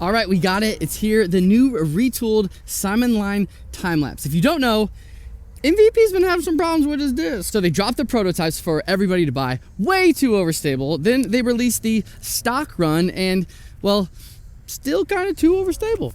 All right, we got it. It's here. The new retooled Simon line Timelapse. If you don't know, MVP's been having some problems with his disc. So they dropped the prototypes for everybody to buy. Way too overstable. Then they released the stock run and, well, still kind of too overstable.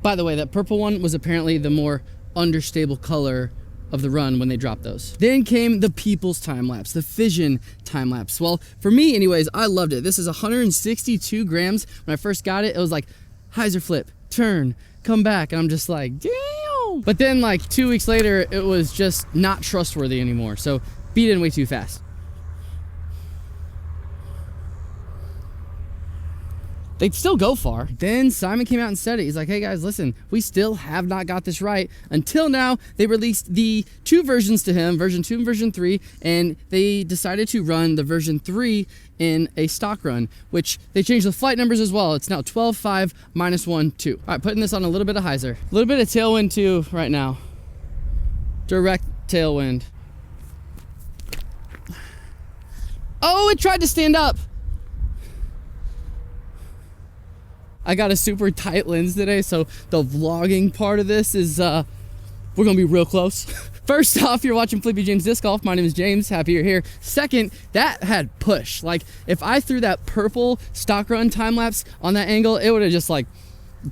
By the way, that purple one was apparently the more understable color of the run when they dropped those. Then came the people's time-lapse, the fission time-lapse. Well, for me anyways, I loved it. This is 162 grams. When I first got it, it was like hyzer flip, turn, come back. And I'm just like, damn. But then like 2 weeks later, it was just not trustworthy anymore. So beat in way too fast. They'd still go far. Then Simon came out and said it. He's like, hey guys, listen, we still have not got this right. Until now, they released the two versions to him, version 2 and version 3, and they decided to run the version 3 in a stock run, which they changed the flight numbers as well. It's now 12, 5, minus 1, 2. All right, putting this on a little bit of hyzer. A little bit of tailwind too right now. Direct tailwind. Oh, it tried to stand up. I got a super tight lens today, so the vlogging part of this is, we're gonna be real close. First off, you're watching Flippy James Disc Golf. My name is James, happy you're here. Second, that had push. Like, if I threw that purple stock run time lapse on that angle, it would have just like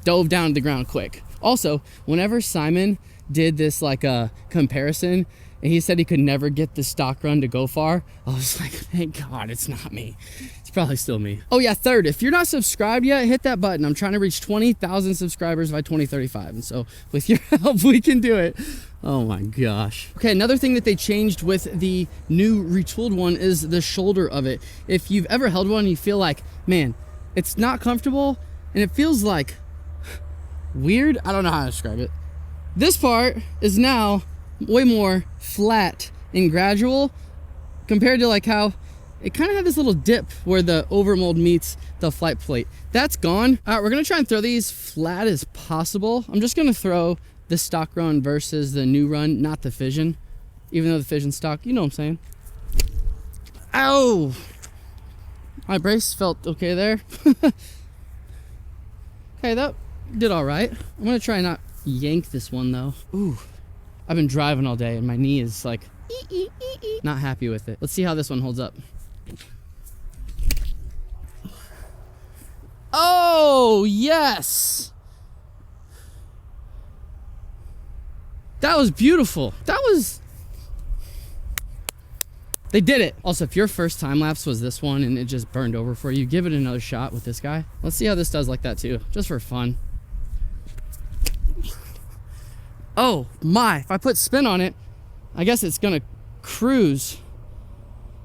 dove down to the ground quick. Also, whenever Simon did this like comparison, and he said he could never get the stock run to go far, I was like, thank God it's not me. It's probably still me. Oh yeah, third, if you're not subscribed yet, hit that button. I'm trying to reach 20,000 subscribers by 2035. And so with your help, we can do it. Oh my gosh. Okay, another thing that they changed with the new retooled one is the shoulder of it. If you've ever held one, you feel like, man, it's not comfortable and it feels like weird. I don't know how to describe it. This part is now way more flat and gradual compared to like how it kind of had this little dip where the overmold meets the flight plate. That's gone. All right, we're gonna try and throw these flat as possible. I'm just gonna throw the stock run versus the new run, not the fission, even though the fission stock, you know what I'm saying. Ow! My brace felt okay there. Okay, that did all right. I'm gonna try and not yank this one though. Ooh. I've been driving all day and my knee is like, not happy with it. Let's see how this one holds up. Oh, yes. That was beautiful. They did it. Also, if your first time lapse was this one and it just burned over for you, give it another shot with this guy. Let's see how this does like that too, just for fun. Oh my, if I put spin on it, I guess it's gonna cruise.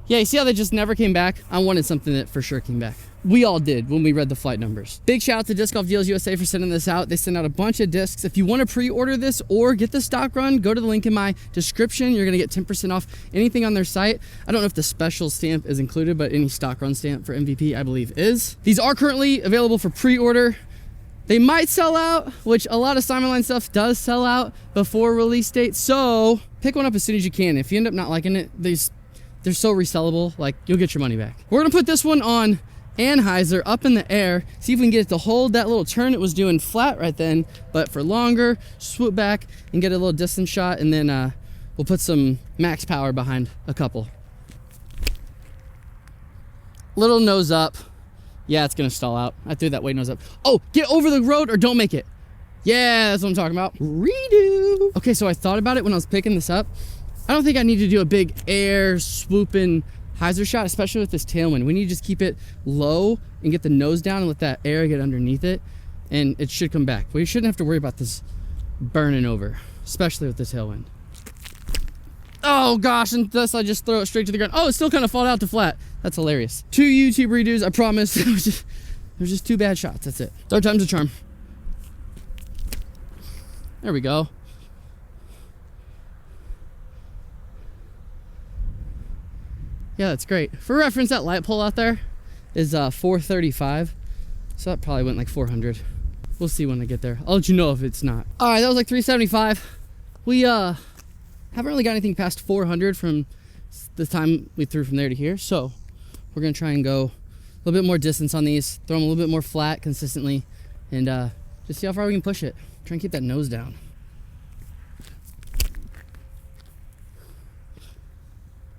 Yeah, you see how they just never came back? I wanted something that for sure came back. We all did when we read the flight numbers. Big shout out to Disc Golf Deals USA for sending this out. They send out a bunch of discs. If you want to pre-order this or get the stock run, go to the link in my description. You're gonna get 10% off anything on their site. I don't know if the special stamp is included, but any stock run stamp for MVP, I believe is. These are currently available for pre-order. They might sell out, which a lot of Simon line stuff does sell out before release date. So pick one up as soon as you can. If you end up not liking it, they're so resellable, like you'll get your money back. We're gonna put this one on Anheuser up in the air, see if we can get it to hold that little turn it was doing flat right then, but for longer, swoop back and get a little distance shot, and then we'll put some max power behind a couple. Little nose up. Yeah, it's gonna stall out. I threw that way nose up. Oh, get over the road or don't make it. Yeah, that's what I'm talking about. Redo. Okay, so I thought about it when I was picking this up. I don't think I need to do a big air swooping hyzer shot, especially with this tailwind. We need to just keep it low and get the nose down and let that air get underneath it, and it should come back. We shouldn't have to worry about this burning over, especially with the tailwind. Oh gosh, unless I just throw it straight to the ground. Oh, it still kind of fall out to flat. That's hilarious. 2 YouTube redos, I promise. There's just 2 bad shots, that's it. Third time's a charm. There we go. Yeah, that's great. For reference, that light pole out there is 435. So that probably went like 400. We'll see when I get there. I'll let you know if it's not. All right, that was like 375. We haven't really got anything past 400 from the time we threw from there to here. So we're gonna try and go a little bit more distance on these, throw them a little bit more flat consistently, and just see how far we can push it. Try and keep that nose down.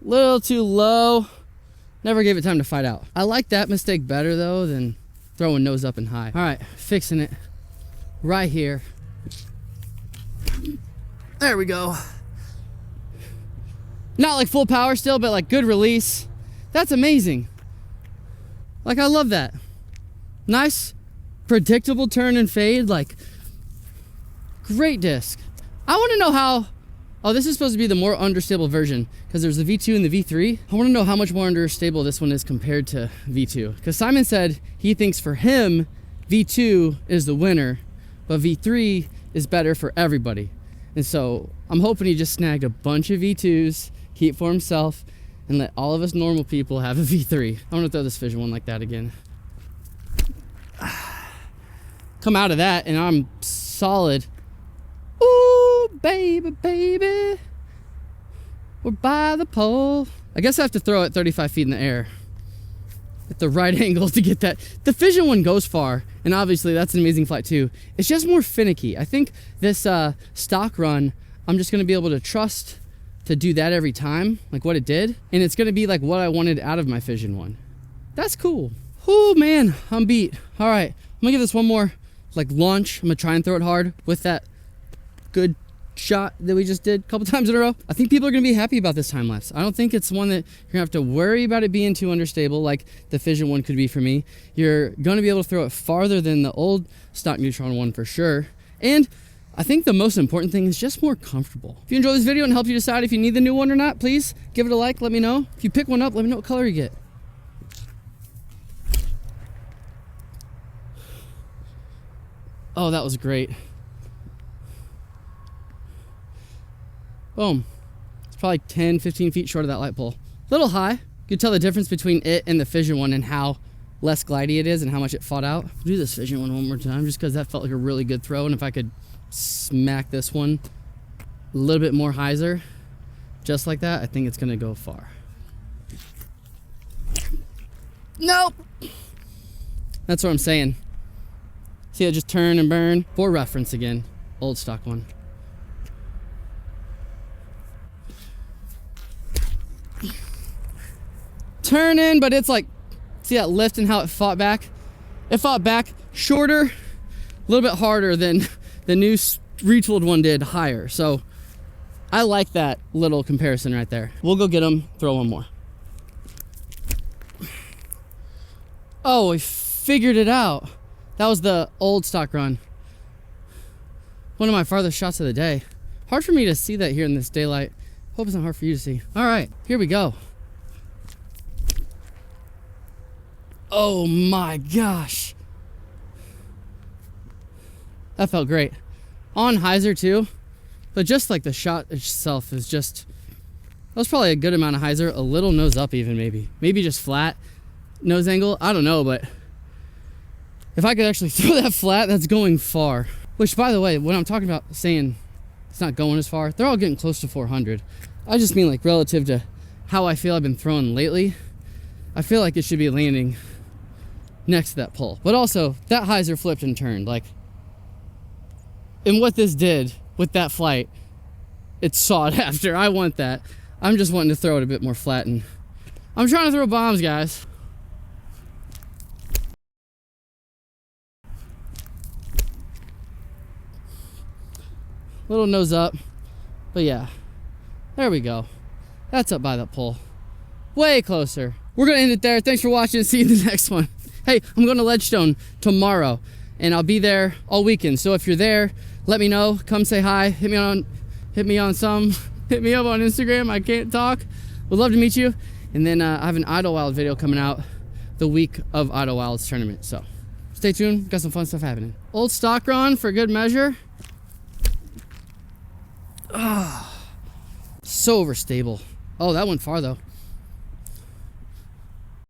Little too low. Never gave it time to fight out. I like that mistake better though than throwing nose up and high. All right, fixing it right here. There we go. Not like full power still, but like good release. That's amazing. Like, I love that. Nice, predictable turn and fade. Like, great disc. I want to know how. Oh, this is supposed to be the more understable version because there's the V2 and the V3. I want to know how much more understable this one is compared to V2. Because Simon said he thinks for him, V2 is the winner, but V3 is better for everybody. And so I'm hoping he just snagged a bunch of V2s, keep for himself, and let all of us normal people have a V3. I want to throw this Fission one like that again. Come out of that and I'm solid. Ooh, baby, baby. We're by the pole. I guess I have to throw it 35 feet in the air at the right angle to get that. The Fission one goes far, and obviously that's an amazing flight too. It's just more finicky. I think this stock run, I'm just gonna be able to trust to do that every time, like what it did. And it's gonna be like what I wanted out of my Fission one. That's cool. Oh man, I'm beat. All right, I'm gonna give this one more like launch. I'm gonna try and throw it hard with that good shot that we just did a couple times in a row. I think people are gonna be happy about this time lapse. I don't think it's one that you're gonna have to worry about it being too understable like the Fission one could be for me. You're gonna be able to throw it farther than the old stock Neutron one for sure. And I think the most important thing is just more comfortable. If you enjoy this video and help you decide if you need the new one or not, please give it a like, let me know. If you pick one up, let me know what color you get. Oh, that was great. Boom. It's probably 10, 15 feet short of that light pole. A little high. You can tell the difference between it and the Fission one and how less glidey it is and how much it fought out. I'll do this Fission one more time just because that felt like a really good throw. And if I could smack this one a little bit more hyzer, just like that, I think it's gonna go far. Nope. That's what I'm saying. See it just turn and burn. For reference again, old stock one. Turning, but it's like, see that lift and how it fought back? It fought back shorter, a little bit harder than the new retooled one did, higher. So I like that little comparison right there. We'll go get them, throw one more. Oh, we figured it out. That was the old stock run. One of my farthest shots of the day. Hard for me to see that here in this daylight. Hope it's not hard for you to see. All right, here we go. Oh my gosh. That felt great. On hyzer too, but just like the shot itself is just, that was probably a good amount of hyzer, a little nose up even maybe. Maybe just flat nose angle, I don't know, but if I could actually throw that flat, that's going far. Which by the way, when I'm talking about saying it's not going as far, they're all getting close to 400. I just mean like relative to how I feel I've been throwing lately, I feel like it should be landing next to that pole. But also, that hyzer flipped and turned. Like, and what this did with that flight, it's sought after. I want that. I'm just wanting to throw it a bit more flat, and I'm trying to throw bombs, guys. Little nose up, but yeah, there we go. That's up by that pole. Way closer. We're gonna end it there. Thanks for watching. See you in the next one. Hey, I'm going to Ledgestone tomorrow, and I'll be there all weekend. So if you're there, let me know. Come say hi. Hit me up on Instagram. I can't talk. Would love to meet you. And then I have an Idlewild video coming out the week of Idlewild's tournament. So stay tuned. Got some fun stuff happening. Old stock run for good measure. Ah, so overstable. Oh, that went far though.